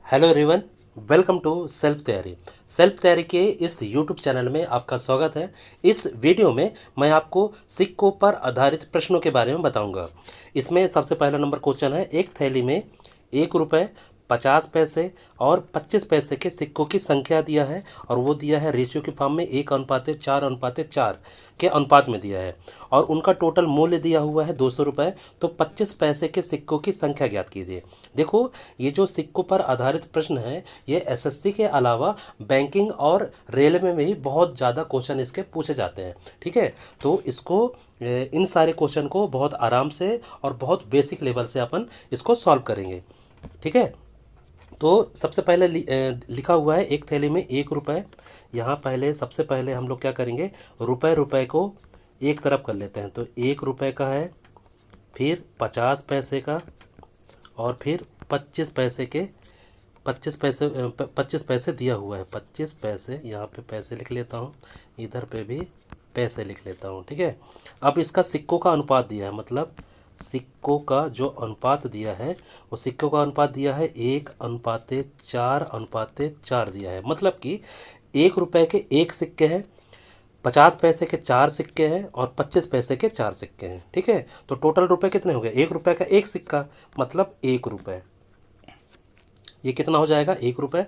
Hello everyone, welcome to self तैयारी के इस यूट्यूब चैनल में आपका स्वागत है। इस वीडियो में मैं आपको सिक्कों पर आधारित प्रश्नों के बारे में बताऊंगा। इसमें सबसे पहला नंबर क्वेश्चन है, एक थैली में 1 रुपये, 50 पैसे और 25 पैसे के सिक्कों की संख्या दिया है और वो दिया है रेशियो के फॉर्म में 1:4:4 के अनुपात में दिया है और उनका टोटल मूल्य दिया हुआ है 200 रुपये। तो 25 पैसे के सिक्कों की संख्या ज्ञात कीजिए। देखो, ये जो सिक्कों पर आधारित प्रश्न है ये एसएससी के अलावा बैंकिंग और रेलवे में भी बहुत ज़्यादा क्वेश्चन इसके पूछे जाते हैं। ठीक है, तो इसको इन सारे क्वेश्चन को बहुत आराम से और बहुत बेसिक लेवल से अपन इसको सॉल्व करेंगे। ठीक है, तो सबसे पहले लिखा हुआ है एक थैली में 1 रुपये। यहाँ पहले सबसे पहले हम लोग क्या करेंगे, रुपए रुपए को एक तरफ कर लेते हैं। तो 1 रुपये का है, फिर 50 पैसे का और फिर 25 पैसे के 25 पैसे दिया हुआ है। 25 पैसे, यहाँ पे पैसे लिख लेता हूँ, इधर पे भी पैसे लिख लेता हूँ। ठीक है, अब इसका सिक्कों का अनुपात दिया है, मतलब सिक्कों का जो अनुपात दिया है वो सिक्कों का अनुपात दिया है 1:4:4 दिया है। मतलब कि 1 रुपये के 1 सिक्के हैं, 50 पैसे के 4 सिक्के हैं और 25 पैसे के 4 सिक्के हैं। ठीक है, तो टोटल रुपए कितने हो गए, 1 रुपये का 1 सिक्का मतलब 1 रुपये। ये कितना हो जाएगा, 1 रुपये।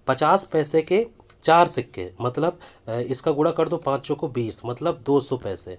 50 पैसे के 4 सिक्के मतलब इसका गुणा कर दो, 5 चौको 20 मतलब 200 पैसे।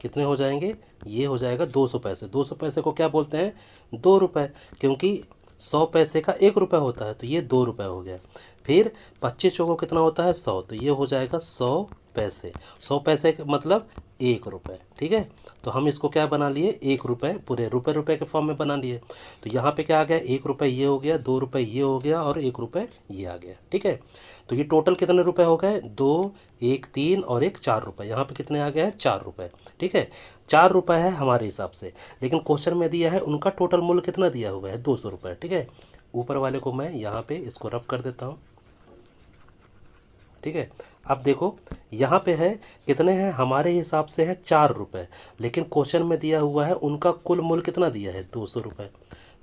कितने हो जाएंगे, ये हो जाएगा 200 पैसे। 200 पैसे को क्या बोलते हैं, 2 रुपये, क्योंकि 100 पैसे का 1 रुपये होता है, तो ये 2 रुपये हो गया। फिर 25 चौको कितना होता है, 100, तो ये हो जाएगा 100 पैसे। 100 पैसे मतलब 1 रुपये। ठीक है, तो हम इसको क्या बना लिए, 1 रुपये, पूरे रुपए रुपए के फॉर्म में बना लिए। तो यहाँ पे क्या आ गया, 1 रुपये ये हो गया, 2 रुपये ये हो गया और 1 रुपये ये आ गया। ठीक है, तो ये टोटल कितने रुपए हो गए, 2, 1 3 और 1 4 रुपये। यहाँ पे कितने आ गए हैं, 4 रुपये। ठीक है, 4 रुपये है हमारे हिसाब से, लेकिन क्वेश्चन में दिया है उनका टोटल मूल्य कितना दिया हुआ है, 200 रुपये। ठीक है, ऊपर वाले को मैं यहाँ पे इसको रफ कर देता हूँ। ठीक है, अब देखो यहाँ पे है कितने हैं, हमारे हिसाब से है 4 रुपये, लेकिन क्वेश्चन में दिया हुआ है उनका कुल मूल्य कितना दिया है, 200 रुपये।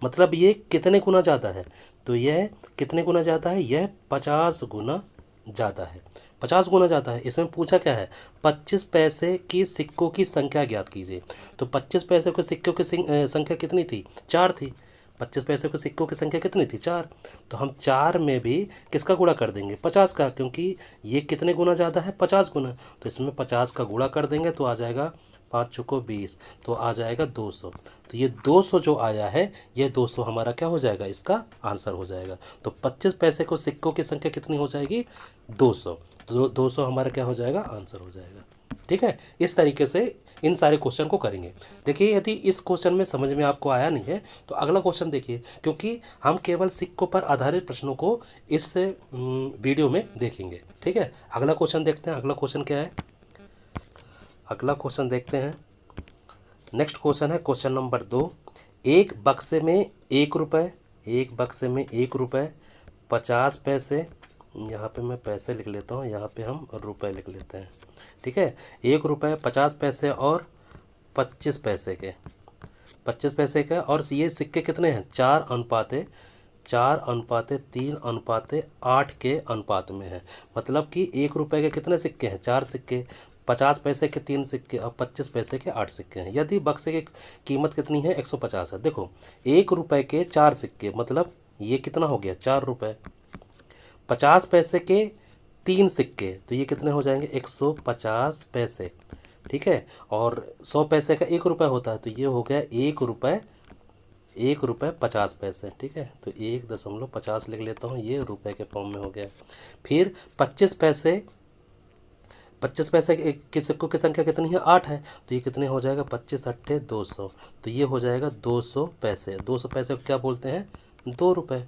मतलब ये कितने गुना ज़्यादा है, तो यह कितने गुना ज़्यादा है, यह 50 गुना ज़्यादा है। 50 गुना ज़्यादा है। इसमें पूछा क्या है, 25 पैसे की सिक्कों की संख्या ज्ञात कीजिए। तो 25 पैसे के सिक्कों की संख्या कितनी थी, 4 थी। 25 पैसे के सिक्कों की संख्या कितनी थी, 4। तो हम 4 में भी किसका गुणा कर देंगे, 50 का, क्योंकि ये कितने गुना ज़्यादा है, 50 गुना। तो इसमें 50 का गुणा कर देंगे तो आ जाएगा 5 चौको 20, तो आ जाएगा 200। तो ये 200 जो आया है, ये 200 हमारा क्या हो जाएगा, इसका आंसर हो जाएगा। तो 25 पैसे को सिक्कों की संख्या कितनी हो जाएगी, 200। तो 200 हमारा क्या हो जाएगा, आंसर हो जाएगा। ठीक है, इस तरीके से इन सारे क्वेश्चन को करेंगे। देखिए, यदि इस क्वेश्चन में समझ में आपको आया नहीं है तो अगला क्वेश्चन देखिए, क्योंकि हम केवल सिक्कों पर आधारित प्रश्नों को इस वीडियो में देखेंगे। ठीक है, अगला क्वेश्चन देखते हैं। अगला क्वेश्चन क्या है, अगला क्वेश्चन देखते हैं। नेक्स्ट क्वेश्चन है क्वेश्चन नंबर 2। एक बक्से में 1 रुपये, एक बक्से में 1 रुपये, 50 पैसे, यहाँ पे मैं पैसे लिख लेता हूँ, यहाँ पे हम रुपए लिख लेते हैं। ठीक है, 1 रुपये, 50 पैसे और 25 पैसे के, 25 पैसे का, और ये सिक्के कितने हैं, 4:3:8 के अनुपात में है। मतलब कि 1 रुपये के कितने सिक्के हैं, 4 सिक्के। 50 पैसे के 3 सिक्के और 25 पैसे के 8 सिक्के हैं। यदि बक्से की कीमत कितनी है, 150 है। देखो, 1 रुपये के 4 सिक्के मतलब ये कितना हो गया, 4 रुपये। 50 पैसे के 3 सिक्के, तो ये कितने हो जाएंगे, 150 पैसे। ठीक है, और 100 पैसे का 1 रुपये होता है, तो ये हो गया 1 रुपये, 1 रुपये 50 पैसे। ठीक है, तो 1.50 लिख लेता हूँ, ये रुपए के फॉर्म में हो गया। फिर 25 पैसे, 25 पैसे के सिक्कों की संख्या कितनी है, 8 है, तो ये कितने हो जाएगा, 25 × 8 = 200। तो ये हो जाएगा 200 पैसे। 200 पैसे को क्या बोलते हैं, 2 रुपये।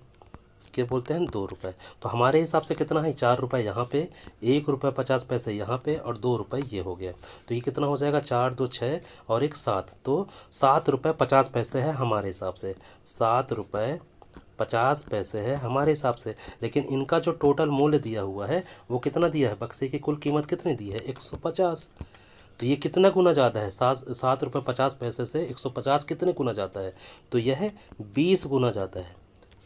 क्या बोलते हैं, 2 रुपये। तो हमारे हिसाब से कितना है, 4 रुपये यहाँ पे, 1 रुपये 50 पैसे यहाँ पे और 2 रुपये ये हो गया। तो ये कितना हो जाएगा, 4 2 6 और 1 7, तो 7 रुपये 50 पैसे है हमारे हिसाब से। 7 रुपये 50 पैसे है हमारे हिसाब से। लेकिन इनका जो टोटल मूल्य दिया हुआ है वो कितना दिया है, बक्से की कुल कीमत कितनी दी है, 150। तो ये कितना गुना ज़्यादा है, 7 रुपये 50 पैसे से 150 कितने गुना ज़्यादा है, तो यह 20 गुना ज़्यादा है।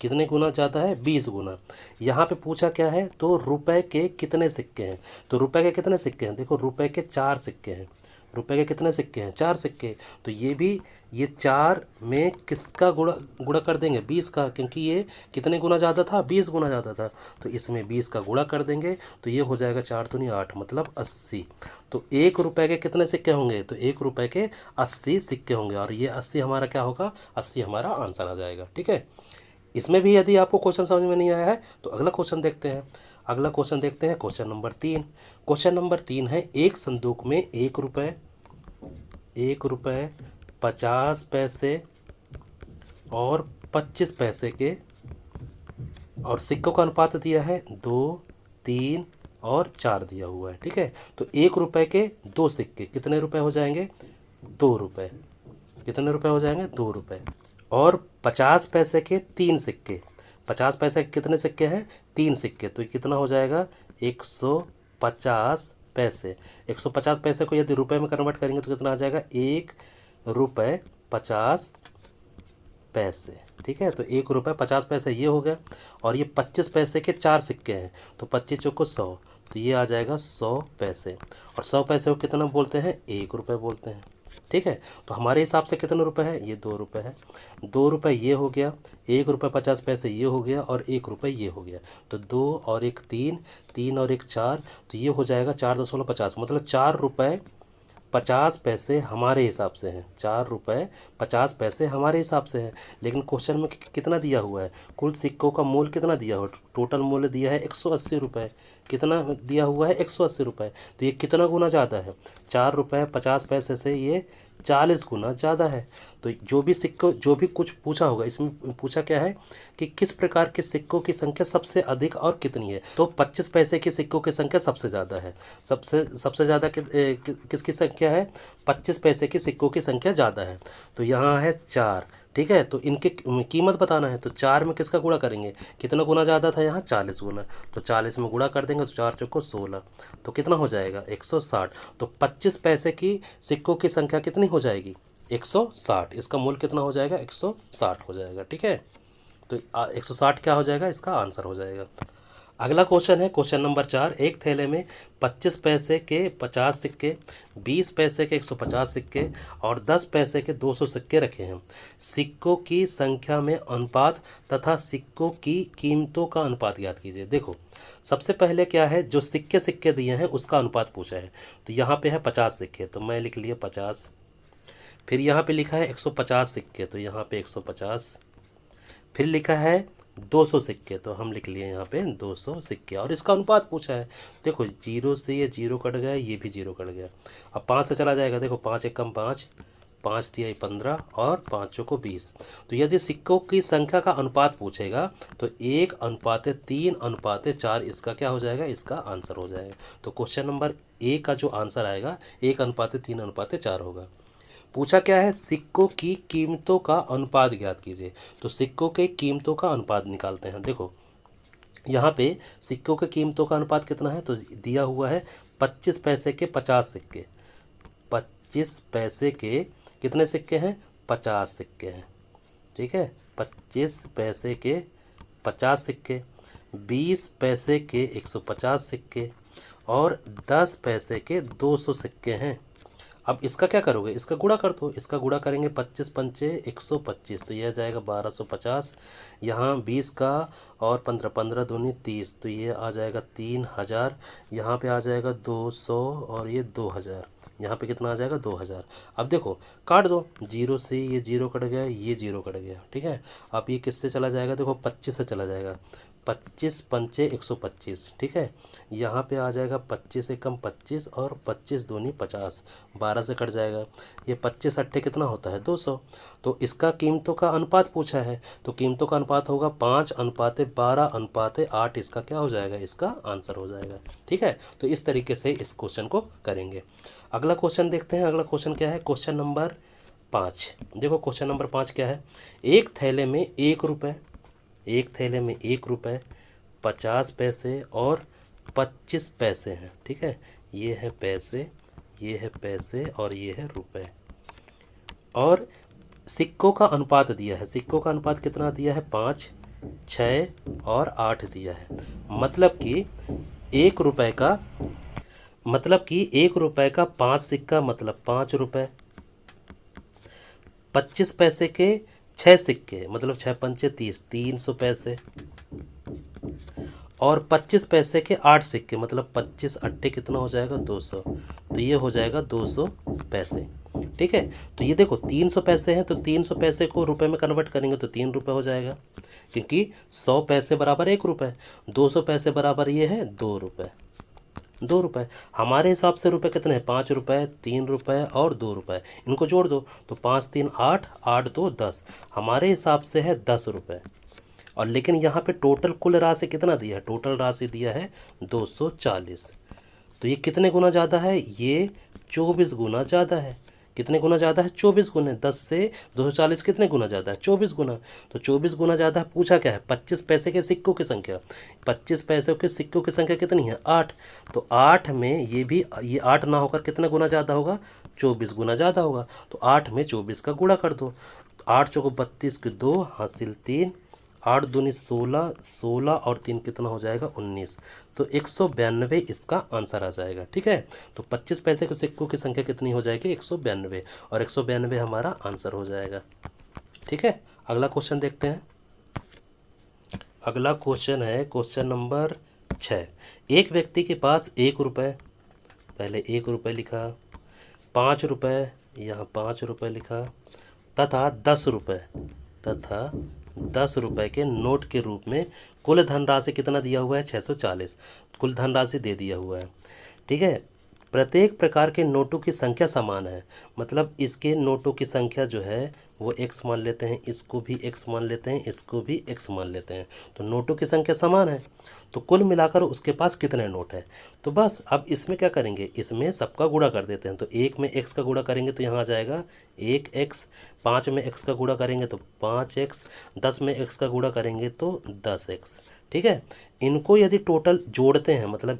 कितने गुना ज़्यादा है? 20 गुना। यहाँ पे पूछा क्या है? तो रुपए के कितने सिक्के हैं? तो रुपए के कितने सिक्के हैं? देखो रुपए के 4 सिक्के हैं। रुपए के कितने सिक्के हैं? 4 सिक्के। तो ये भी, ये 4 में किसका गुणा गुणा कर देंगे? 20 का, क्योंकि ये कितने गुना ज़्यादा था? 20 गुना ज़्यादा था। तो इसमें 20 का गुणा कर देंगे तो ये हो जाएगा 4 दूनी 8, मतलब 80। तो 1 रुपए के कितने सिक्के होंगे? तो 1 रुपए के 80 सिक्के होंगे, और ये 80 हमारा क्या होगा? 80 हमारा आंसर आ जाएगा। ठीक है। इसमें भी यदि आपको क्वेश्चन समझ में नहीं आया है तो अगला क्वेश्चन देखते हैं। अगला क्वेश्चन देखते हैं, क्वेश्चन नंबर 3। क्वेश्चन नंबर 3 है, एक संदूक में 1 रुपये 50 पैसे और 25 पैसे के और सिक्कों का अनुपात दिया है 2, 3 और 4 दिया हुआ है। ठीक है। तो 1 रुपये के 2 सिक्के कितने रुपए हो जाएंगे? 2 रुपये। कितने रुपए हो जाएंगे? 2 रुपये। और 50 पैसे के 3 सिक्के, 50 पैसे के कितने सिक्के हैं? 3 सिक्के। तो ये कितना हो जाएगा? 150 पैसे। 150 पैसे को यदि रुपए में कन्वर्ट करेंगे तो कितना आ जाएगा? 1 रुपये 50 पैसे। ठीक है। तो 1 रुपये 50 पैसे ये हो गया। और ये 25 पैसे के 4 सिक्के हैं, तो 25 चौको 100, तो ये आ जाएगा 100 पैसे। और 100 पैसे को कितना बोलते हैं? 1 रुपये बोलते हैं। ठीक है। तो हमारे हिसाब से कितने रुपए है? ये 2 रुपये है। 2 रुपये ये हो गया, 1 रुपये 50 पैसे ये हो गया, और 1 रुपये ये हो गया। तो 2 और 1 3, 3 और 1 4, तो ये हो जाएगा 4.50, मतलब 4 रुपये 50 पैसे हमारे हिसाब से हैं। 4 रुपये 50 पैसे हमारे हिसाब से हैं। लेकिन क्वेश्चन में कितना दिया हुआ है? कुल सिक्कों का मूल्य कितना दिया हुआ? टोटल मूल्य दिया है 180 रुपये। कितना दिया हुआ है? 180 रुपये। तो ये कितना गुना ज़्यादा है? 4 रुपये 50 पैसे से ये 40 गुना ज़्यादा है। तो जो भी सिक्कों, जो भी कुछ पूछा होगा, इसमें पूछा क्या है कि किस प्रकार के सिक्कों की संख्या सबसे अधिक और कितनी है? तो 25 पैसे के सिक्कों की संख्या सबसे ज़्यादा है। सबसे ज़्यादा किसकी संख्या है? 25 पैसे के सिक्कों की संख्या ज़्यादा है। तो यहाँ है 4। ठीक है। तो इनकी कीमत बताना है, तो 4 में किसका गुणा करेंगे? कितना गुना ज़्यादा था यहाँ? 40 गुना। तो 40 में गुणा कर देंगे तो 4 चौको 16, तो कितना हो जाएगा? 160। तो 25 पैसे की सिक्कों की संख्या कितनी हो जाएगी? 160। इसका मूल्य कितना हो जाएगा? 160 हो जाएगा। ठीक है। तो 160 क्या हो जाएगा? इसका आंसर हो जाएगा। अगला क्वेश्चन है, क्वेश्चन नंबर 4। एक थैले में 25 पैसे के 50 सिक्के, 20 पैसे के 150 सिक्के और 10 पैसे के 200 सिक्के रखे हैं। सिक्कों की संख्या में अनुपात तथा सिक्कों की कीमतों का अनुपात ज्ञात कीजिए। देखो सबसे पहले क्या है, जो सिक्के दिए हैं उसका अनुपात पूछा है। तो यहाँ पे है 50 सिक्के, तो मैं लिख लिया 50। फिर यहाँ पे लिखा है 150 सिक्के, तो यहाँ पे 150। फिर लिखा है 200 सिक्के, तो हम लिख लिए यहाँ पे 200 सिक्के, और इसका अनुपात पूछा है। देखो 0 से ये 0 कट गया, ये भी 0 कट गया। अब 5 से चला जाएगा। देखो 5 एकम 5, 5 तिहाई 15 और 5 चौको 20। तो यदि सिक्कों की संख्या का अनुपात पूछेगा तो 1:3:4 इसका क्या हो जाएगा? इसका आंसर हो जाएगा। तो क्वेश्चन नंबर ए का जो आंसर आएगा 1:3:4 होगा। पूछा क्या है? सिक्कों की कीमतों का अनुपात ज्ञात कीजिए। तो सिक्कों के कीमतों का अनुपात निकालते हैं। देखो यहाँ पे सिक्कों के कीमतों का अनुपात कितना है? तो दिया हुआ है 25 पैसे के 50 सिक्के। 25 पैसे के कितने सिक्के हैं? 50 सिक्के हैं। ठीक है। 25 पैसे के 50 सिक्के, 20 पैसे के 150 सिक्के और 10 पैसे के 200 सिक्के हैं। अब इसका क्या करोगे? इसका गुणा कर दो। इसका गुणा करेंगे 25 पंचे 125, तो यह जाएगा 1250। यहाँ 20 का और 15, 15 दूनी 30, तो ये आ जाएगा 3000। यहाँ पे आ जाएगा 200 और ये 2000। यहाँ पे कितना आ जाएगा? 2000। अब देखो काट दो, 0 से ये 0 कट गया, ये 0 कट गया। ठीक है। अब ये किससे चला जाएगा? देखो 25 से चला जाएगा। 25 पंचे 125। ठीक है। यहाँ पे आ जाएगा 25 एकम 25 और 25 दूनी 50, 12 से कट जाएगा। ये 25 अट्ठे कितना होता है? 200। तो इसका कीमतों का अनुपात पूछा है, तो कीमतों का अनुपात होगा 5:12:8। इसका क्या हो जाएगा? इसका आंसर हो जाएगा। ठीक है। तो इस तरीके से इस क्वेश्चन को करेंगे। अगला क्वेश्चन देखते हैं। अगला क्वेश्चन क्या है? Question number 5। देखो क्वेश्चन नंबर 5 क्या है? एक थैले में 1 रुपये 50 पैसे और 25 पैसे हैं। ठीक है। ये है पैसे, ये है पैसे और ये है रुपए। और सिक्कों का अनुपात दिया है। सिक्कों का अनुपात कितना दिया है? 5, 6 और 8 दिया है। मतलब कि 1 रुपए का, मतलब कि 1 रुपए का 5 सिक्का मतलब 5 रुपए, 25 पैसे के 6 सिक्के मतलब 6 पंचे 30, 300 पैसे, और 25 पैसे के 8 सिक्के मतलब 25 अट्ठे कितना हो जाएगा 200, तो ये हो जाएगा 200 पैसे। ठीक है, तो ये देखो 300 पैसे हैं तो 300 पैसे को रुपए में कन्वर्ट करेंगे तो 3 रुपए हो जाएगा, क्योंकि 100 पैसे बराबर 1 रुपए, 200 पैसे बराबर ये है 2 रुपए। 2 रुपए हमारे हिसाब से रुपए कितने हैं, 5 रुपए, 3 रुपए और 2 रुपए, इनको जोड़ दो तो 5 3 8, 8 2 10, हमारे हिसाब से है 10 रुपए। और लेकिन यहाँ पे टोटल कुल राशि कितना दिया है, टोटल राशि दिया है 240। तो ये कितने गुना ज़्यादा है, ये 24 गुना ज़्यादा है। कितने गुना ज़्यादा है, 24 गुना। 10 से 240 कितने गुना ज़्यादा है, 24 गुना। तो 24 गुना ज़्यादा है। पूछा क्या है, 25 पैसे के सिक्कों की संख्या। 25 पैसे के सिक्कों की संख्या कितनी है, 8। तो 8 में ये 8 ना होकर कितना गुना ज़्यादा होगा, 24 गुना ज़्यादा होगा। तो 8 में 24 का गुणा कर दो। 8 चौको 32 के 2 हासिल 3, 8 दूनी 16, 16 और 3 कितना हो जाएगा 19। तो 192 इसका आंसर आ जाएगा। ठीक है, तो 25 पैसे के सिक्कों की संख्या कितनी हो जाएगी, 192, और 192 हमारा आंसर हो जाएगा। ठीक है, अगला क्वेश्चन देखते हैं। अगला क्वेश्चन है क्वेश्चन नंबर 6। एक व्यक्ति के पास 1 रुपये, पहले 1 रुपये लिखा, 5 रुपये, यहाँ 5 रुपये लिखा, तथा 10 रुपये, तथा 10 रुपये के नोट के रूप में कुल धनराशि कितना दिया हुआ है, 640 कुल धनराशि दे दिया हुआ है। ठीक है, प्रत्येक प्रकार के नोटों की संख्या समान है, मतलब इसके नोटों की संख्या जो है वो x मान लेते हैं, इसको भी x मान लेते हैं, इसको भी x मान लेते हैं, तो नोटों की संख्या समान है। तो कुल मिलाकर उसके पास कितने नोट हैं, तो बस अब इसमें क्या करेंगे, इसमें सबका गुणा कर देते हैं। तो 1 में x का गुणा करेंगे तो यहाँ आ जाएगा 1x, 5 में x का गुणा करेंगे तो 5x, 10 में x का गुणा करेंगे तो 10x। ठीक है, इनको यदि टोटल जोड़ते हैं, मतलब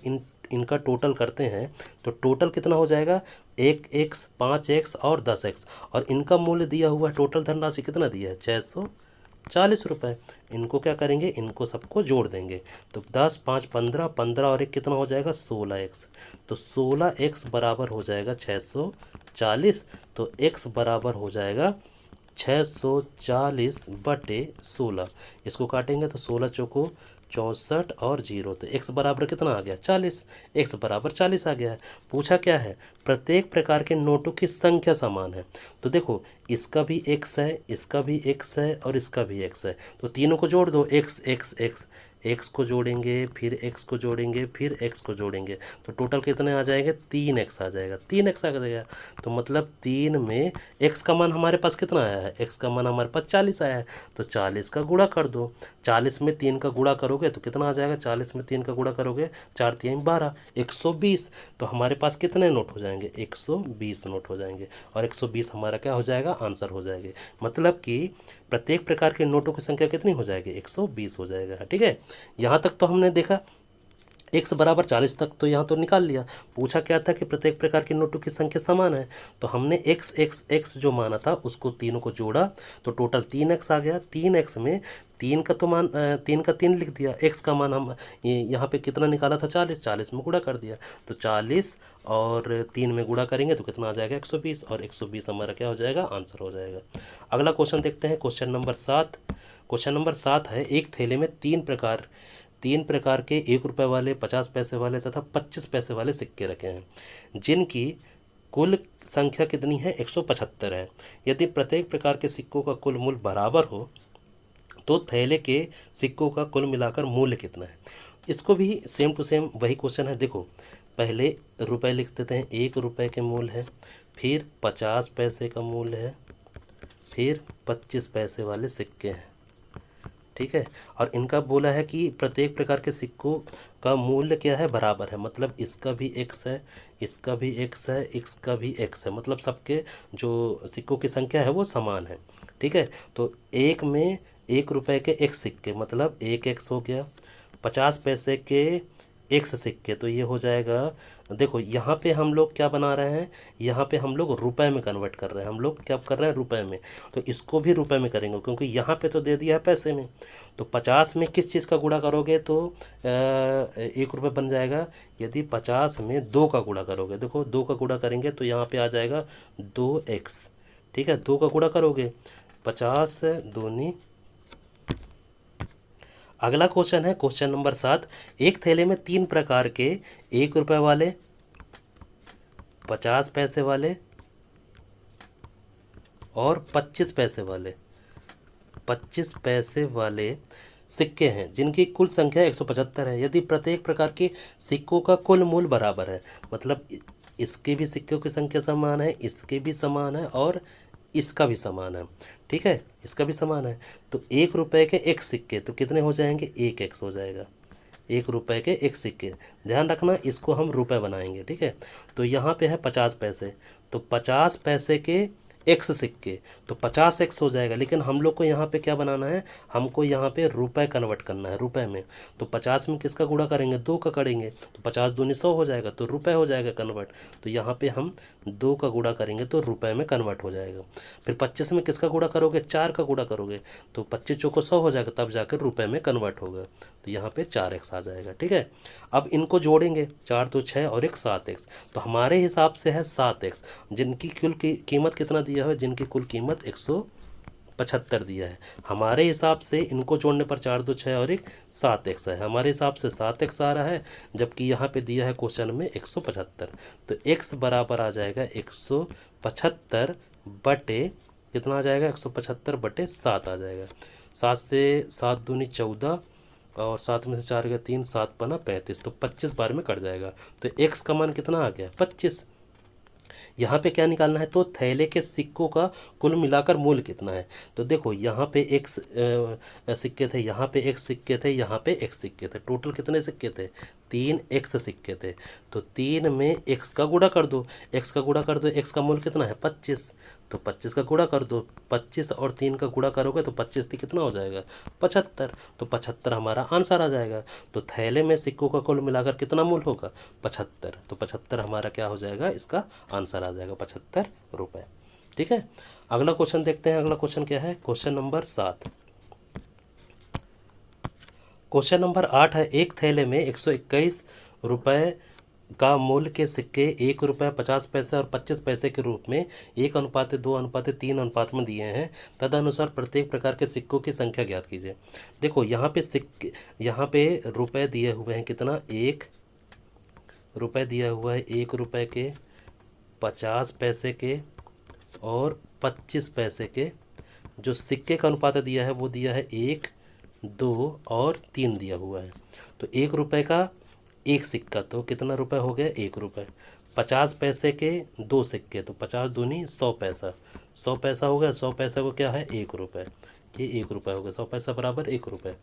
इनका टोटल करते हैं तो टोटल कितना हो जाएगा, 1x, 5x और 10x, और इनका मूल्य दिया हुआ है, टोटल धनराशि कितना दिया है, 640 रुपये। इनको क्या करेंगे, इनको सबको जोड़ देंगे तो 10 5 15, 15 और 1 कितना हो जाएगा 16x। तो 16x बराबर हो जाएगा 640, तो x बराबर हो जाएगा 640 बटे 16। इसको काटेंगे तो 16 चौको 64 और 0, तो x बराबर कितना आ गया 40, x बराबर 40 आ गया है। पूछा क्या है, प्रत्येक प्रकार के नोटों की संख्या समान है। तो देखो इसका भी x है, इसका भी x है और इसका भी x है, तो तीनों को जोड़ दो, x x x, x को जोड़ेंगे, फिर x को जोड़ेंगे, फिर x को जोड़ेंगे, तो टोटल कितने आ जाएंगे, 3x आ जाएगा, 3x आ जाएगा। तो मतलब 3 में x का मान हमारे पास कितना आया है, x का मान हमारे पास 40 आया है, तो 40 का गुणा कर दो। 40 में 3 का गुणा करोगे तो कितना आ जाएगा, 40 में 3 का गुणा करोगे 4 3 12, 120। तो हमारे पास कितने नोट हो जाएंगे, 120 नोट हो जाएंगे, और 120 हमारा क्या हो जाएगा, आंसर हो जाएगा। मतलब कि प्रत्येक प्रकार के नोटों की संख्या कितनी हो जाएगी, 120 हो जाएगा। ठीक है, यहाँ तक तो हमने देखा x बराबर 40 तक तो यहाँ तो निकाल लिया। पूछा क्या था कि प्रत्येक प्रकार के नोटों की संख्या समान है, तो हमने x x x जो माना था उसको तीनों को जोड़ा तो टोटल 3x आ गया। 3x में 3 का तो मान 3 का 3 लिख दिया, x का मान हम यहाँ पे कितना निकाला था 40, 40 में गुणा कर दिया, तो 40 और 3 में गुणा करेंगे तो कितना आ जाएगा 120, और 120 हमारा क्या हो जाएगा, आंसर हो जाएगा। अगला क्वेश्चन देखते हैं, क्वेश्चन नंबर 7। क्वेश्चन नंबर 7 है, एक थैले में तीन प्रकार के 1 रुपये वाले, 50 पैसे वाले तथा 25 पैसे वाले सिक्के रखे हैं, जिनकी कुल संख्या कितनी है, 175 है। यदि प्रत्येक प्रकार के सिक्कों का कुल मूल्य बराबर हो तो थैले के सिक्कों का कुल मिलाकर मूल्य कितना है। इसको भी सेम टू सेम वही क्वेश्चन है। देखो पहले रुपए लिख देते हैं, 1 रुपये के मूल्य है, फिर 50 पैसे का मूल्य है, फिर 25 पैसे वाले सिक्के हैं। ठीक है, और इनका बोला है कि प्रत्येक प्रकार के सिक्कों का मूल्य क्या है, बराबर है, मतलब इसका भी x है, इसका भी x है, इसका भी x है, मतलब सबके जो सिक्कों की संख्या है वो समान है। ठीक है, तो एक में 1 रुपये के x सिक्के मतलब 1x हो गया, 50 पैसे के एक्स सिक्के, तो ये हो जाएगा। देखो यहाँ पे हम लोग क्या बना रहे हैं, यहाँ पे हम लोग रुपए में कन्वर्ट कर रहे हैं, हम लोग क्या कर रहे हैं रुपए में, तो इसको भी रुपए में करेंगे क्योंकि यहाँ पे तो दे दिया है पैसे में। तो 50 में किस चीज़ का गुणा करोगे तो 1 रुपये बन जाएगा। यदि 50 में 2 का गुणा करोगे, देखो 2 का गुणा करेंगे तो यहाँ पे आ जाएगा 2x। ठीक है, 2 का गुणा करोगे 50 दूनी। अगला क्वेश्चन है क्वेश्चन नंबर 7। एक थैले में 3 प्रकार के 1 रुपये वाले, 50 पैसे वाले और 25 पैसे वाले, 25 पैसे वाले सिक्के हैं जिनकी कुल संख्या 175 है। यदि प्रत्येक प्रकार के सिक्कों का कुल मूल्य बराबर है, मतलब इसके भी सिक्कों की संख्या समान है, इसके भी समान है और इसका भी समान है। ठीक है, इसका भी समान है। तो 1 रुपये के एक सिक्के तो कितने हो जाएंगे, 1x हो जाएगा। 1 रुपये के एक सिक्के, ध्यान रखना इसको हम रुपए बनाएंगे। ठीक है, तो यहाँ पे है 50 पैसे, तो 50 पैसे के एक्स सिक्के, तो 50x हो जाएगा। लेकिन हम लोग को यहाँ पे क्या बनाना है, हमको यहाँ पे रुपए कन्वर्ट करना है रुपए में। तो 50 में किसका गुणा करेंगे, 2 का करेंगे, तो 50 दूनी 100 हो जाएगा, तो रुपए हो जाएगा कन्वर्ट। तो यहाँ पे हम 2 का गुणा करेंगे तो रुपए में कन्वर्ट हो जाएगा। फिर 25 में किसका गुणा करोगे, 4 का गुणा करोगे, तो 25 चौको 100 हो जाएगा, तब जाकर रुपए में कन्वर्ट होगा। तो यहाँ पे 4x आ जाएगा। ठीक है, अब इनको जोड़ेंगे, 4 तो 6 और 1 7x, तो हमारे हिसाब से है 7x, जिनकी कुल कीमत कितना दिया है, जिनकी कुल कीमत 175 दिया है। हमारे हिसाब से इनको जोड़ने पर 4 2 6 और 1 7x है, हमारे हिसाब से 7x आ रहा है, जबकि यहाँ पे दिया है क्वेश्चन में 175। तो x बराबर आ जाएगा 175 बटे कितना आ जाएगा, 175 बटे 7 आ जाएगा। 7 से 7 दूनी 14 और 7 में से 4 गया 3, 7 पना 35, तो 25 बार में कट जाएगा। तो x का मान कितना आ गया, 25। यहाँ पे क्या निकालना है, तो थैले के सिक्कों का कुल मिलाकर मूल्य कितना है। तो देखो यहाँ पे एक सिक्के थे, यहाँ पे एक सिक्के थे, यहाँ पे एक सिक्के थे, टोटल कितने सिक्के थे, 3x सिक्के थे। तो 3 में x का गुणा कर दो, x का गुणा कर दो, x का मूल्य कितना है 25, तो 25 का गुणा कर दो, 25 और 3 का गुणा करोगे तो 25 थी कितना हो जाएगा 75, तो 75 हमारा आंसर आ जाएगा। तो थैले में सिक्कों का कुल मिलाकर कितना मूल्य होगा 75, तो 75 हमारा क्या हो जाएगा, इसका आंसर आ जाएगा 75 रुपये। ठीक है, अगला क्वेश्चन देखते हैं। अगला क्वेश्चन क्या है, क्वेश्चन नंबर 7। क्वेश्चन नंबर 8 है, एक थैले में 121 रुपये का मूल्य के सिक्के 1 रुपये 50 पैसे और 25 पैसे के रूप में 1:2:3 अनुपात में दिए हैं। तदनुसार प्रत्येक प्रकार के सिक्कों की संख्या ज्ञात कीजिए। देखो यहाँ पे सिक्के, यहाँ पे रुपए दिए हुए हैं कितना, 1 रुपये दिया हुआ है, 1 रुपये के, 50 पैसे के और 25 पैसे के। जो सिक्के का अनुपात दिया है वो दिया है 1 2 और 3 दिया हुआ है। तो 1 रुपये का एक सिक्का तो कितना रुपए हो गया, 1 रुपये। 50 पैसे के 2 सिक्के, तो 50 दूनी 100 पैसा, 100 पैसा हो गया, 100 पैसा को क्या है 1 रुपये, ये 1 रुपये हो गया, 100 पैसा बराबर 1 रुपये।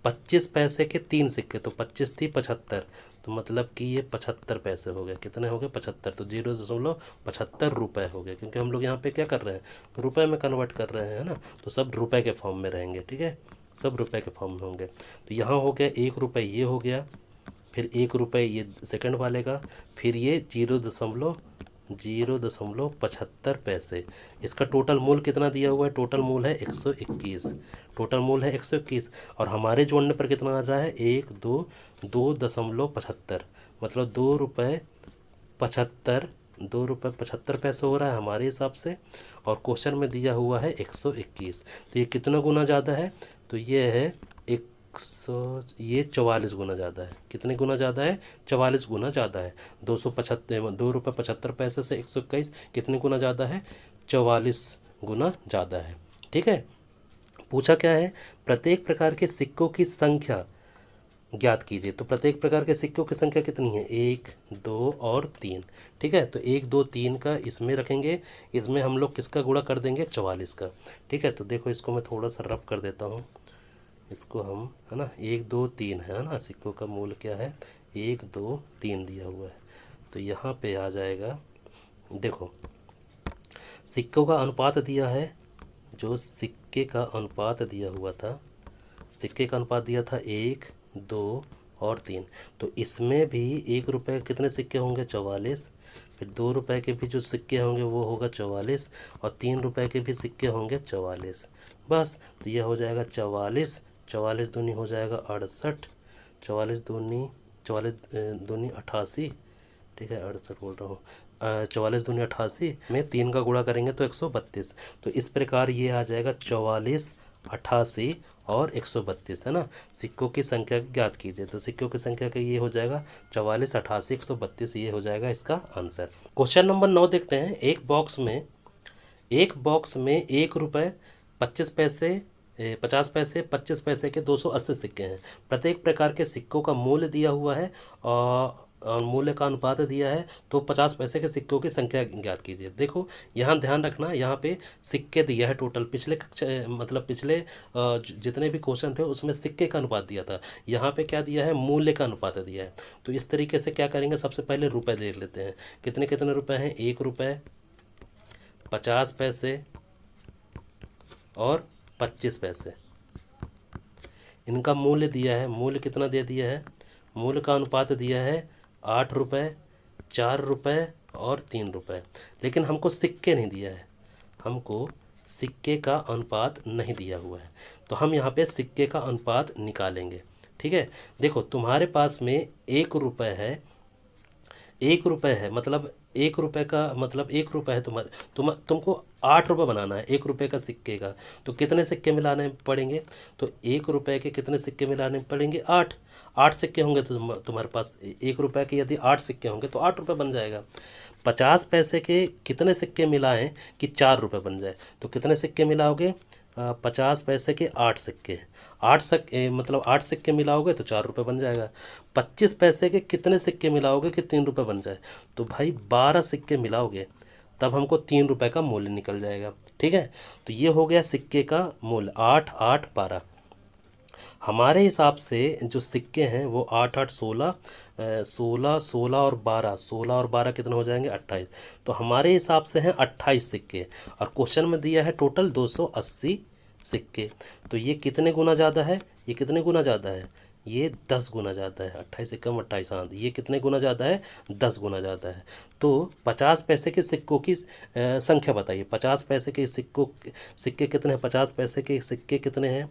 25 पैसे के 3 सिक्के, तो 25 थी 75, तो मतलब कि ये 75 पैसे हो गए, कितने हो गए 75, तो 0.75 रुपये हो गए, क्योंकि हम लोग यहाँ पे क्या कर रहे हैं रुपए में कन्वर्ट कर रहे हैं ना, तो सब रुपए के फॉर्म में रहेंगे। ठीक है, सब रुपए के फॉर्म में होंगे। तो यहाँ हो गया 1 रुपये, ये हो गया, फिर 1 रुपये ये सेकंड वाले का, फिर ये 0.75 पैसे। इसका टोटल मूल्य कितना दिया हुआ है, टोटल मूल्य है 121, टोटल मूल्य है 121, और हमारे जोड़ने पर कितना आ रहा है 2.75, मतलब 2 रुपये 75 पैसे हो रहा है हमारे हिसाब से, और क्वेश्चन में दिया हुआ है 121। तो ये कितना गुना ज़्यादा है, तो ये है ये 44 गुना ज़्यादा है। कितने गुना ज़्यादा है, 44 गुना ज़्यादा है। 2 रुपये 75 पैसे से 121 कितने गुना ज़्यादा है, 44 गुना ज़्यादा है। ठीक है, पूछा क्या है, प्रत्येक प्रकार के सिक्कों की संख्या ज्ञात कीजिए। तो प्रत्येक प्रकार के सिक्कों की संख्या कितनी है, 1 2 और 3। ठीक है, तो 1 2 3 का इसमें रखेंगे, इसमें हम लोग किसका गुणा कर देंगे 44 का। ठीक है, तो देखो इसको मैं थोड़ा सा रब कर देता हूँ, इसको हम, है ना, 1 2 3 है ना, सिक्कों का मूल्य क्या है 1 2 3 दिया हुआ है। तो यहाँ पे आ जाएगा, देखो सिक्कों का अनुपात दिया है, जो सिक्के का अनुपात दिया हुआ था, सिक्के का अनुपात दिया था 1 2 और 3। तो इसमें भी 1 रुपये के कितने सिक्के होंगे? 44। फिर 2 रुपये के भी जो सिक्के होंगे वो होगा 44, और 3 रुपये के भी सिक्के होंगे 44। बस, तो यह हो जाएगा 44, 44 दूनी हो जाएगा 68, 44 दूनी 88, ठीक है 68 बोल रहा हूँ, 44 दूनी 88 में 3 का गुणा करेंगे तो 132। तो इस प्रकार ये आ जाएगा 44, 88 और 132, है ना। सिक्कों की संख्या ज्ञात कीजिए, तो सिक्कों की संख्या का ये हो जाएगा 44, 88, 132, ये हो जाएगा इसका आंसर। क्वेश्चन नंबर 9 देखते हैं। एक बॉक्स में 1 रुपये 25 पैसे 50 पैसे 25 पैसे के 280 सिक्के हैं। प्रत्येक प्रकार के सिक्कों का मूल्य दिया हुआ है और मूल्य का अनुपात दिया है, तो 50 पैसे के सिक्कों की संख्या ज्ञात कीजिए। देखो यहाँ ध्यान रखना, यहाँ पे सिक्के दिया है टोटल। पिछले मतलब पिछले जितने भी क्वेश्चन थे उसमें सिक्के का अनुपात दिया था, यहाँ पे क्या दिया है? मूल्य का अनुपात दिया है। तो इस तरीके से क्या करेंगे, सबसे पहले रुपए देख लेते हैं। कितने कितने रुपए हैं? 1 रुपये 50 पैसे और 25 पैसे। इनका मूल्य दिया है, मूल्य कितना दे दिया है? मूल्य का अनुपात दिया है 8 रुपये, 4 रुपये और 3 रुपये। लेकिन हमको सिक्के नहीं दिया है, हमको सिक्के का अनुपात नहीं दिया हुआ है। तो हम यहाँ पे सिक्के का अनुपात निकालेंगे, ठीक है। देखो तुम्हारे पास में 1 रुपये है, 1 रुपये है, मतलब 1 रुपये का मतलब 1 रुपये है तुमको 8 रुपये बनाना है 1 रुपये का सिक्के का। तो कितने सिक्के मिलाने पड़ेंगे? तो 1 रुपये के कितने सिक्के मिलाने पड़ेंगे? 8 सिक्के होंगे तो तुम्हारे पास 1 रुपये के यदि 8 सिक्के होंगे तो 8 रुपये बन जाएगा। 50 पैसे के कितने सिक्के मिलाएं कि 4 रुपये बन जाए? तो कितने सिक्के मिलाओगे? 50 पैसे के 8 सिक्के, 8 सिक्के मतलब 8 सिक्के मिलाओगे तो 4 रुपये बन जाएगा। 25 पैसे के कितने सिक्के मिलाओगे कि 3 रुपये बन जाए? तो भाई 12 सिक्के मिलाओगे तब हमको 3 रुपये का मूल्य निकल जाएगा, ठीक है। तो ये हो गया सिक्के का मूल्य 8, 8, 12। हमारे हिसाब से जो सिक्के हैं वो 8, 8, 16, 16, 16 और 12, 16 और 12 कितने हो जाएंगे? 28। तो हमारे हिसाब से हैं 28 सिक्के, और क्वेश्चन में दिया है टोटल 280 सिक्के। तो ये कितने गुना ज़्यादा है? ये कितने गुना ज़्यादा है? ये 10 गुना ज़्यादा है। 28 एकम 28 आंध, ये कितने गुना ज़्यादा है? 10 गुना ज़्यादा है। तो 50 पैसे के सिक्कों की संख्या बताइए। 50 पैसे के सिक्के कितने हैं? 50 पैसे के सिक्के कितने हैं?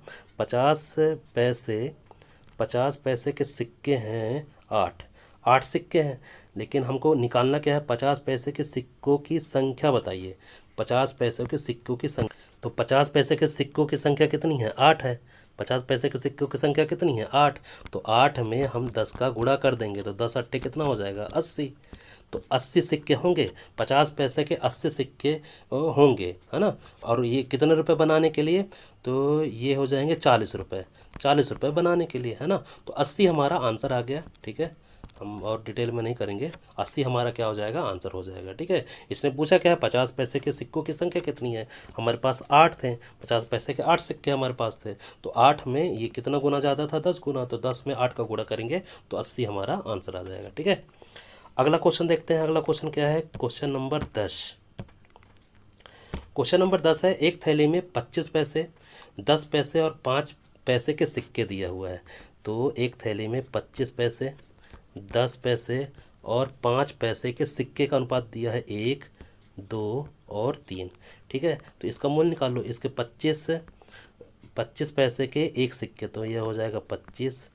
50 पैसे के सिक्के हैं 8 सिक्के हैं। लेकिन हमको निकालना क्या है? 50 पैसे के सिक्कों की संख्या बताइए। 50 पैसे के सिक्कों की संख्या, तो 50 पैसे के सिक्कों की संख्या कितनी है? 8 है। 50 पैसे के सिक्कों की संख्या कितनी है? 8। तो 8 में हम 10 का गुणा कर देंगे तो 10 अट्ठे कितना हो जाएगा? 80। तो 80 सिक्के होंगे, 50 पैसे के 80 सिक्के होंगे, है ना। और ये कितने रुपए बनाने के लिए? तो ये हो जाएंगे 40 रुपये, 40 रुपये बनाने के लिए, है ना। तो 80 हमारा आंसर आ गया, ठीक है। हम और डिटेल में नहीं करेंगे, 80 हमारा क्या हो जाएगा? आंसर हो जाएगा, ठीक है। इसने पूछा क्या है? 50 पैसे के सिक्कों की संख्या कितनी है? हमारे पास 8 थे, 50 पैसे के 8 सिक्के हमारे पास थे। तो 8 में ये कितना गुना ज़्यादा था? 10 गुना। तो 10 में 8 का गुणा करेंगे तो 80 हमारा आंसर आ जाएगा, ठीक है। अगला क्वेश्चन देखते हैं। अगला क्वेश्चन क्या है? Question number 10। क्वेश्चन नंबर 10 है, एक थैली में 25 पैसे, 10 पैसे और 5 पैसे के सिक्के दिया हुआ है। तो एक थैली में 25 पैसे, 10 पैसे और 5 पैसे के सिक्के का अनुपात दिया है 1, 2 और 3, ठीक है। तो इसका मूल्य निकालो। इसके 25 पैसे के एक सिक्के, तो यह हो जाएगा 25।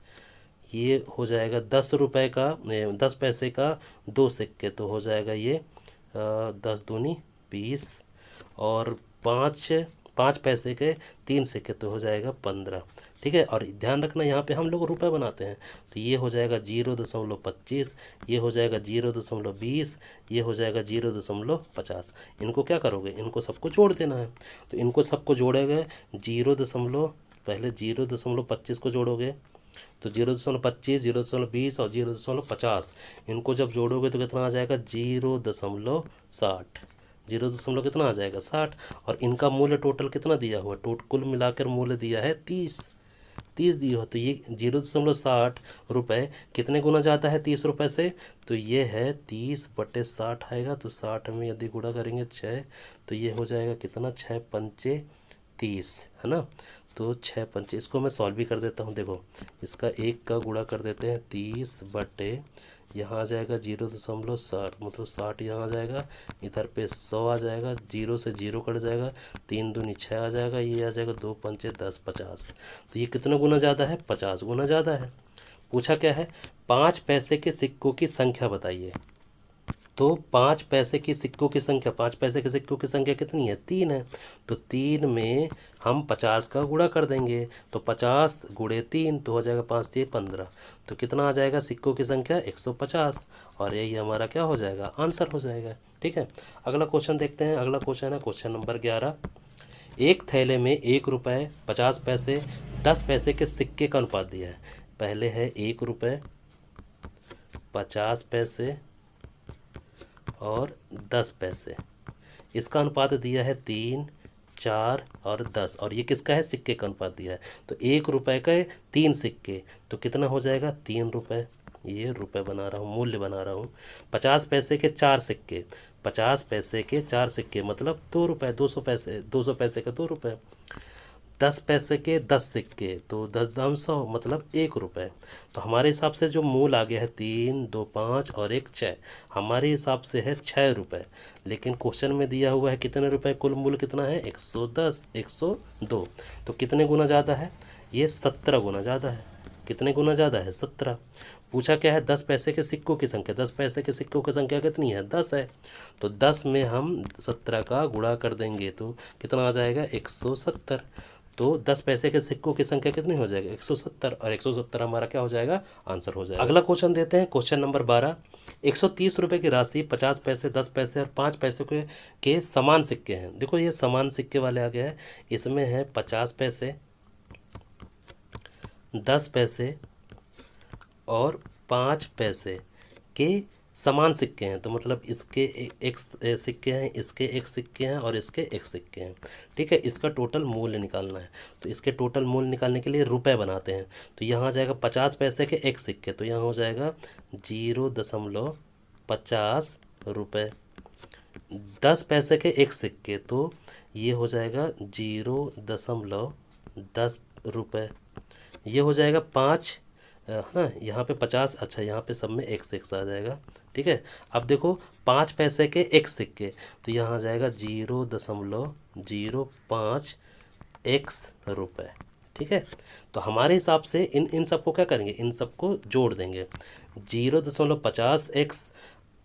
ये हो जाएगा 10 रुपये का 10 पैसे का 2 सिक्के, तो हो जाएगा ये 10 दूनी 20, और 5 पैसे के 3 सिक्के, तो हो जाएगा 15, ठीक है। और ध्यान रखना यहाँ पे हम लोग रुपए बनाते हैं, तो ये हो जाएगा 0.25, ये हो जाएगा 0.20, ये हो जाएगा 0.50। इनको क्या करोगे? इनको सबको जोड़ देना है। तो इनको सबको जोड़ेंगे, पहले 0.25 को जोड़ोगे तो 0.25, 0.20 और 0.50। इनको जब जोड़ोगे तो कितना आ जाएगा? 0.60। 0 कितना आ जाएगा? 60। और इनका मूल्य टोटल कितना दिया हुआ? कुल मिलाकर मूल्य दिया है 30 दिया हो। तो ये 0.60 रुपये कितने गुना ज़्यादा है 30 रुपये से? तो ये है 30/60 आएगा। तो 60 में यदि गुणा करेंगे 6, तो ये हो जाएगा कितना? 6 पंचे 30, है ना। तो 6×5, इसको मैं सॉल्व भी कर देता हूँ। देखो इसका 1 का गुणा कर देते हैं 30 बटे, यहाँ आ जाएगा 0.60, मतलब 60 यहाँ आ जाएगा, इधर पे 100 आ जाएगा, 0 से 0 कट जाएगा, 3 दूनी 6 आ जाएगा, ये आ जाएगा 2×5 10, 50। तो ये कितना गुना ज़्यादा है? 50 गुना ज़्यादा है। पूछा क्या है? 5 पैसे के सिक्कों की संख्या बताइए। तो 5 पैसे के सिक्कों की संख्या, 5 पैसे के सिक्कों की संख्या कितनी है? 3 है। तो 3 में हम 50 का गुणा कर देंगे, तो 50 गुणे 3 तो हो जाएगा 5 से 15। तो कितना आ जाएगा सिक्कों की संख्या? 150। और यही हमारा क्या हो जाएगा? आंसर हो जाएगा। ठीक है, अगला क्वेश्चन देखते हैं। अगला क्वेश्चन है क्वेश्चन नंबर 11। एक थैले में 1 रुपये, 50 पैसे, 10 पैसे के सिक्के का अनुपात दिया है। पहले है 1 रुपये, 50 पैसे और 10 पैसे। इसका अनुपात दिया है 3, 4 और 10, और ये किसका है? सिक्के का अनुपात दिया है। तो 1 रुपये के 3 सिक्के, तो कितना हो जाएगा? 3 रुपये। ये रुपये बना रहा हूँ, मूल्य बना रहा हूँ। 50 पैसे के 4 सिक्के, 50 पैसे के 4 सिक्के मतलब 2 रुपये, 200 पैसे, 200 पैसे के 2 रुपये। 10 पैसे के 10 सिक्के, तो 10 दाम 100 मतलब 1 रुपये। तो हमारे हिसाब से जो मूल आ गया है 3, 2, 5 और 1 6, हमारे हिसाब से है 6 रुपये। लेकिन क्वेश्चन में दिया हुआ है कितने रुपए? कुल मूल कितना है? 110, 102। तो कितने गुना ज़्यादा है? ये 17 गुना ज़्यादा है। कितने गुना ज़्यादा है? 17। पूछा क्या है? 10 पैसे के सिक्कों की संख्या। 10 पैसे के सिक्कों की संख्या कितनी है? 10 है। तो 10 में हम 17 का गुणा कर देंगे तो कितना आ जाएगा? 170। तो 10 पैसे के सिक्कों की संख्या कितनी हो जाएगी? 170, और 170 हमारा क्या हो जाएगा? आंसर हो जाएगा। अगला क्वेश्चन देते हैं, क्वेश्चन नंबर 12। 130 रुपये की राशि 50 पैसे, 10 पैसे और 5 पैसे के समान सिक्के हैं। देखो ये समान सिक्के वाले आ गए हैं। इसमें है 50 पैसे, 10 पैसे और 5 पैसे के समान सिक्के हैं। तो मतलब इसके एक सिक्के हैं, इसके एक सिक्के हैं और इसके एक सिक्के हैं। ठीक है, इसका टोटल मूल्य निकालना है। तो इसके टोटल मूल्य निकालने के लिए रुपए बनाते हैं। तो यहाँ आ जाएगा 50 पैसे के एक सिक्के, तो यहाँ हो जाएगा 0.50 रुपये। 10 पैसे के एक सिक्के, तो ये हो जाएगा 0.10 रुपये। ये हो जाएगा 5, है ना, यहाँ पे 50, अच्छा यहाँ पे सब में एक से एक आ जाएगा। ठीक है, अब देखो 5 पैसे के एक सिक्के, तो यहाँ आ जाएगा 0.05 x रुपये। ठीक है, तो हमारे हिसाब से इन सबको क्या करेंगे? इन सबको जोड़ देंगे। 0.50x,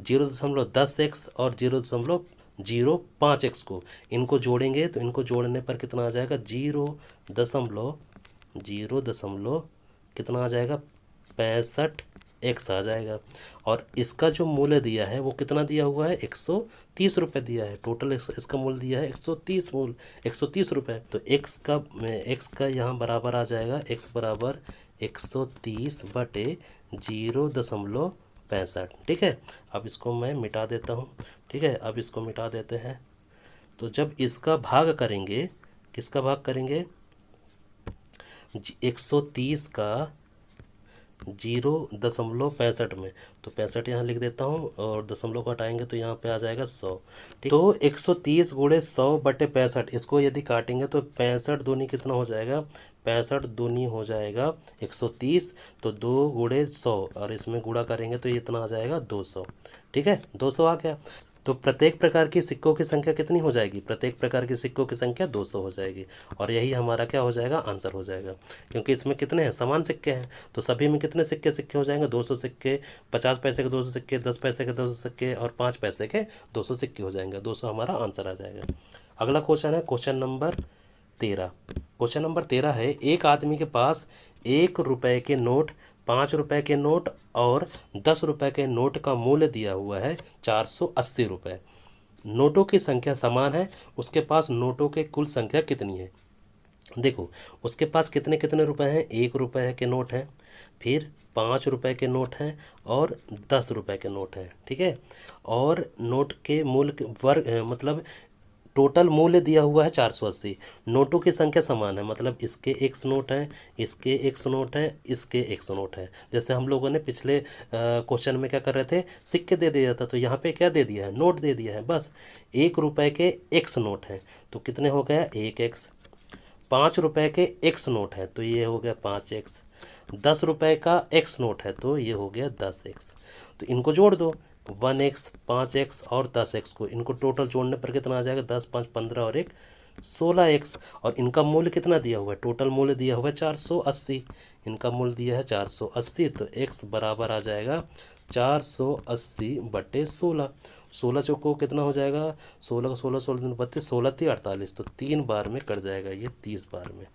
0.10x और 0.05x को इनको जोड़ेंगे, तो इनको जोड़ने पर कितना आ जाएगा? 0 कितना आ जाएगा? 65x आ जाएगा। और इसका जो मूल्य दिया है वो कितना दिया हुआ है? 130 रुपये दिया है। टोटल इसका मूल्य दिया है 130 मूल, 130 रुपये। तो x का यहाँ बराबर आ जाएगा, x बराबर 130 बटे 0.65। ठीक है, अब इसको मैं मिटा देता हूँ। ठीक है, अब इसको मिटा देते हैं। तो जब इसका भाग करेंगे, किसका भाग करेंगे? 130 का 0.65 में, तो 65 यहाँ लिख देता हूँ और दशमलव को हटाएंगे तो यहाँ पे आ जाएगा 100। ठीक, तो 130 गुणे 100 बटे 65, इसको यदि काटेंगे तो 65 दूनी कितना हो जाएगा? 65 दूनी हो जाएगा 130, तो 2 गुणे 100 और इसमें गुणा करेंगे तो ये इतना आ जाएगा 200। ठीक है, 200 आ गया। तो प्रत्येक प्रकार की सिक्कों की संख्या कितनी हो जाएगी? प्रत्येक प्रकार की सिक्कों की संख्या 200 हो जाएगी। और यही हमारा क्या हो जाएगा? आंसर हो जाएगा। क्योंकि इसमें कितने हैं? समान सिक्के हैं, तो सभी में कितने सिक्के हो जाएंगे? 200 सिक्के, 50 पैसे के 200 सिक्के, 10 पैसे के 200 सिक्के और 5 पैसे के 200 सिक्के हो जाएंगे। 200 हमारा आंसर आ जाएगा। अगला क्वेश्चन है क्वेश्चन नंबर 13। क्वेश्चन नंबर 13 है, एक आदमी के पास 1 रुपये के नोट, 5 रुपये के नोट और 10 रुपये के नोट का मूल्य दिया हुआ है 480 रुपये। नोटों की संख्या समान है, उसके पास नोटों के कुल संख्या कितनी है? देखो उसके पास कितने कितने रुपए हैं? 1 रुपये के नोट हैं, फिर 5 रुपये के नोट हैं और 10 रुपये के नोट हैं। ठीक है, और नोट के मूल्य मतलब टोटल मूल्य दिया हुआ है 480। नोटों की संख्या समान है, मतलब इसके 100 नोट हैं, इसके 100 नोट हैं, इसके 100 नोट हैं। जैसे हम लोगों ने पिछले क्वेश्चन में क्या कर रहे थे? सिक्के दे दिया था, तो यहाँ पे क्या दे दिया है? नोट दे दिया है। बस 1 रुपये के 100 नोट हैं, तो कितने हो गया? 1x। ₹5 के एक्स नोट है तो ये हो गया 5x। ₹10 का एक्स नोट है तो ये हो गया 10x। तो इनको जोड़ दो, 1x, 5x और 10x को, इनको टोटल जोड़ने पर कितना आ जाएगा, 10, 5, 15 और 1 16x। और इनका मूल्य कितना दिया हुआ है, टोटल मूल्य दिया हुआ है 480, इनका मूल्य दिया है 480। तो x बराबर आ जाएगा 480/16। 16 चौको कितना हो जाएगा, 16 का 16, 16 दिन 32, 16 3 48, तो 3 बार में कट जाएगा ये 30 बार में।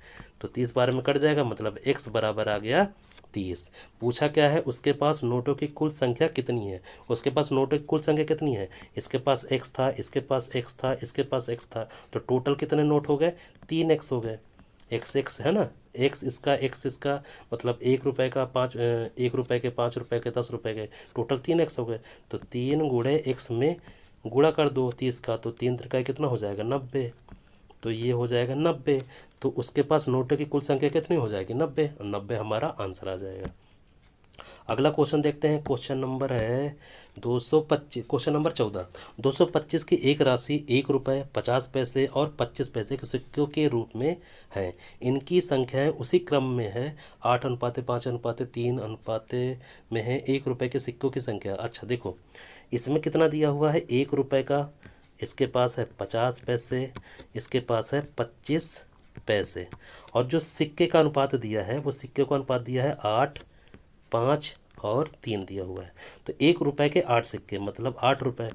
तो 30 बार में कट जाएगा, मतलब x बराबर आ गया 30। पूछा क्या है, उसके पास नोटों की कुल संख्या कितनी है। उसके पास नोटों की कुल संख्या कितनी है, इसके पास x था, इसके पास x था, इसके पास x था, तो टोटल कितने नोट हो गए, 3x हो गए। x है ना, x इसका मतलब ₹1 का 5, ₹1 के, ₹5 के, ₹10 के, टोटल 3x हो गए। तो 3 गुणे x में गुणा कर दो 30 का, तो 3 त्रिका कितना हो जाएगा, 90। तो ये हो जाएगा 90। तो उसके पास नोटों की कुल संख्या कितनी हो जाएगी, 90। 90 हमारा आंसर आ जाएगा। अगला क्वेश्चन देखते हैं, क्वेश्चन नंबर है 225, क्वेश्चन नंबर 14। 225 की एक राशि ₹1, 50 पैसे और 25 पैसे के सिक्कों के रूप में है। इनकी संख्याएं उसी क्रम में है, 8:5:3 में है। ₹1 के सिक्कों की संख्या। अच्छा देखो, इसमें कितना दिया हुआ है, ₹1 का, इसके पास है 50 पैसे, इसके पास है 25 पैसे, और जो सिक्के का अनुपात दिया है वो सिक्के का अनुपात दिया है 8, 5 और 3 दिया हुआ है। तो ₹1 के 8 सिक्के मतलब ₹8,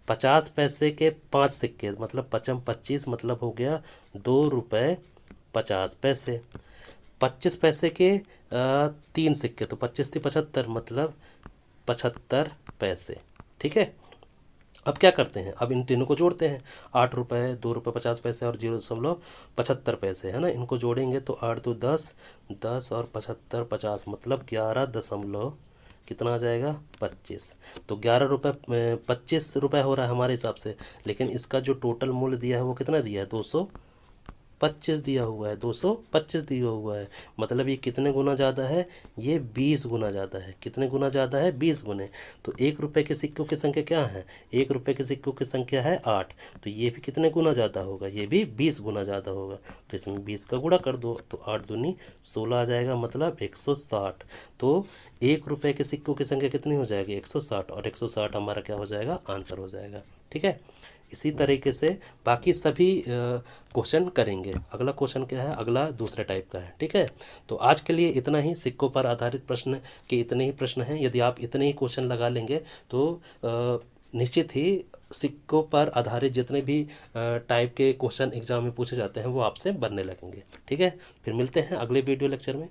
50 पैसे के 5 सिक्के मतलब 5 25 मतलब हो गया ₹2.50। 25 पैसे के 3 सिक्के, तो 25 × 75 मतलब 75 पैसे। ठीक है, अब क्या करते हैं, अब इन तीनों को जोड़ते हैं, ₹8, ₹2.50 और 0.75 पैसे, है ना। इनको जोड़ेंगे तो 8 2 10, 10 और 75 50 मतलब 11 दशमलव कितना आ जाएगा, 25। तो ₹25 हो रहा है हमारे हिसाब से, लेकिन इसका जो टोटल मूल्य दिया है वो कितना दिया है, 225 दिया हुआ है, 225 दिया हुआ है। मतलब ये कितने गुना ज़्यादा है, ये 20 गुना ज़्यादा है। कितने गुना ज़्यादा है, 20 गुने। तो ₹1 के सिक्कों की संख्या क्या है, ₹1 के सिक्कों की संख्या है 8, तो ये भी कितने गुना ज़्यादा होगा, ये भी 20 गुना ज़्यादा होगा। तो इसमें 20 का गुणा कर दो, तो 8 दूनी 16 आ जाएगा, मतलब 160। तो ₹1 के सिक्कों की संख्या कितनी हो जाएगी, 160, और 160 हमारा क्या हो जाएगा, आंसर हो जाएगा। ठीक है, इसी तरीके से बाकी सभी क्वेश्चन करेंगे। अगला क्वेश्चन क्या है, अगला दूसरे टाइप का है। ठीक है, तो आज के लिए इतना ही। सिक्कों पर आधारित प्रश्न के इतने ही प्रश्न हैं। यदि आप इतने ही क्वेश्चन लगा लेंगे तो निश्चित ही सिक्कों पर आधारित जितने भी टाइप के क्वेश्चन एग्जाम में पूछे जाते हैं वो आपसे बनने लगेंगे। ठीक है, फिर मिलते हैं अगले वीडियो लेक्चर में।